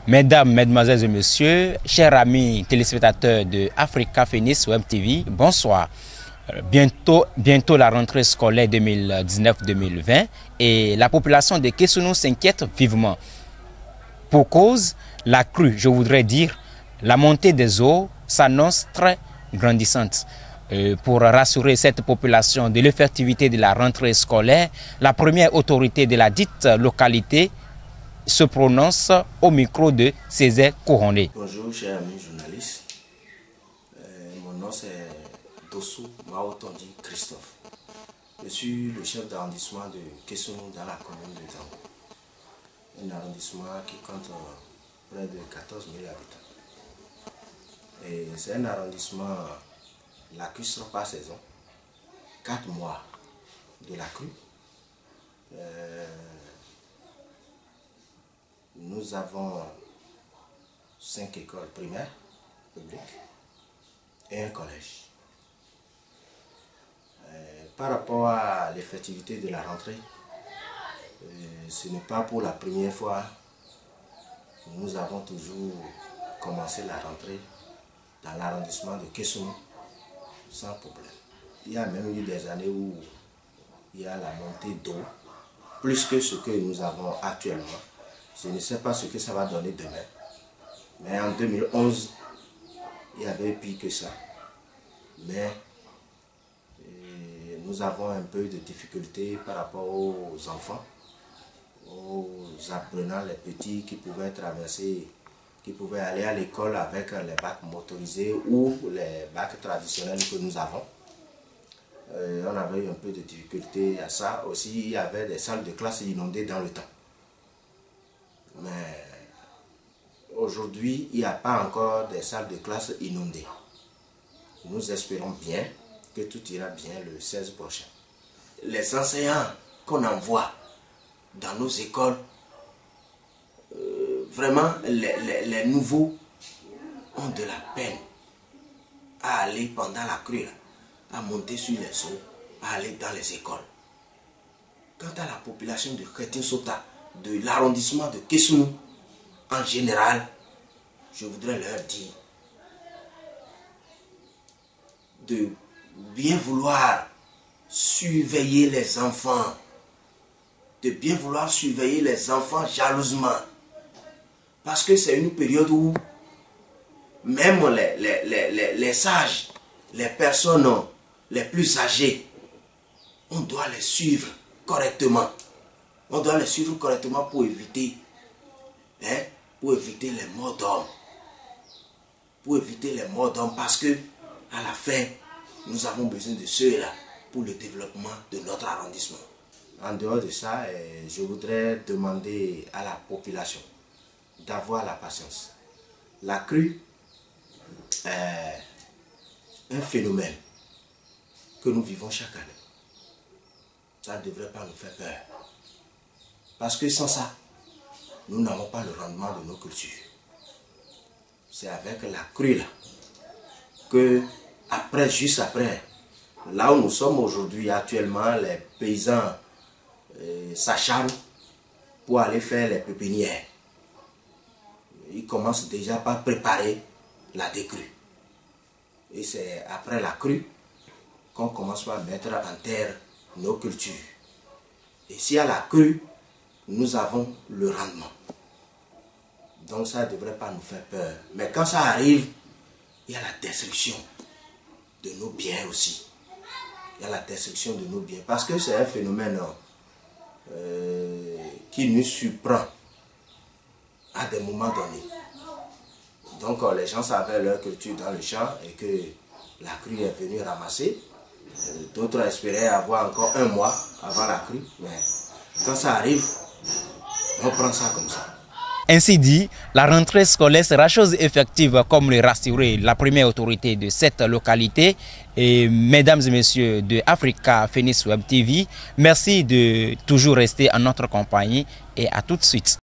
Mesdames, Mesdemoiselles et Messieurs, chers amis téléspectateurs de Africa Phoenix Web TV, bonsoir. Bientôt la rentrée scolaire 2019-2020 et la population de Kessounou s'inquiète vivement. Pour cause, la crue, je voudrais dire, la montée des eaux s'annonce très grandissante. Pour rassurer cette population de l'effectivité de la rentrée scolaire, la première autorité de la dite localité se prononce au micro de Césaire Couronné. Bonjour chers amis journalistes, mon nom c'est Dossou Maotondi Christophe. Je suis le chef d'arrondissement de Kessounou dans la commune de Zango. Un arrondissement qui compte près de 14 000 habitants. Et c'est un arrondissement, la crue sera par saison, 4 mois de la crue. Nous avons 5 écoles primaires publiques et un collège. Par rapport à l'effectivité de la rentrée, ce n'est pas pour la première fois. Nous avons toujours commencé la rentrée dans l'arrondissement de Kessounou sans problème. Il y a même eu des années où il y a la montée d'eau, plus que ce que nous avons actuellement. Je ne sais pas ce que ça va donner demain. Mais en 2011, il y avait pire que ça. Mais nous avons un peu de difficultés par rapport aux enfants, aux apprenants, les petits qui pouvaient traverser, qui pouvaient aller à l'école avec les bacs motorisés ou les bacs traditionnels que nous avons. On avait eu un peu de difficultés à ça. Aussi, il y avait des salles de classe inondées dans le temps. Mais aujourd'hui, il n'y a pas encore des salles de classe inondées. Nous espérons bien que tout ira bien le 16 prochain. Les enseignants qu'on envoie dans nos écoles, vraiment les nouveaux ont de la peine à aller pendant la crue, à monter sur les eaux, à aller dans les écoles. Quant à la population de Kétin Sota, de l'arrondissement de Kessounou en général, je voudrais leur dire de bien vouloir surveiller les enfants, de bien vouloir surveiller les enfants jalousement, parce que c'est une période où même les sages, les personnes les plus âgées, on doit les suivre correctement. On doit les suivre correctement pour éviter les morts d'hommes. Pour éviter les morts d'hommes, parce que à la fin, nous avons besoin de ceux-là pour le développement de notre arrondissement. En dehors de ça, je voudrais demander à la population d'avoir la patience. La crue est un phénomène que nous vivons chaque année. Ça ne devrait pas nous faire peur. Parce que sans ça, nous n'avons pas le rendement de nos cultures. C'est avec la crue là que, juste après, là où nous sommes aujourd'hui, actuellement, les paysans s'acharnent pour aller faire les pépinières. Ils commencent déjà par préparer la décrue. Et c'est après la crue qu'on commence par mettre en terre nos cultures. Et s'il y a la crue, nous avons le rendement. Donc ça ne devrait pas nous faire peur. Mais quand ça arrive, il y a la destruction de nos biens aussi. Il y a la destruction de nos biens. Parce que c'est un phénomène qui nous surprend à des moments donnés. Donc les gens savaient leur culture dans le champ et que la crue est venue ramasser. D'autres espéraient avoir encore un mois avant la crue. Mais quand ça arrive, on prend ça comme ça. Ainsi dit, la rentrée scolaire sera chose effective, comme le rassurait la première autorité de cette localité. Et mesdames et messieurs de Africa Phoenix Web TV, merci de toujours rester en notre compagnie et à tout de suite.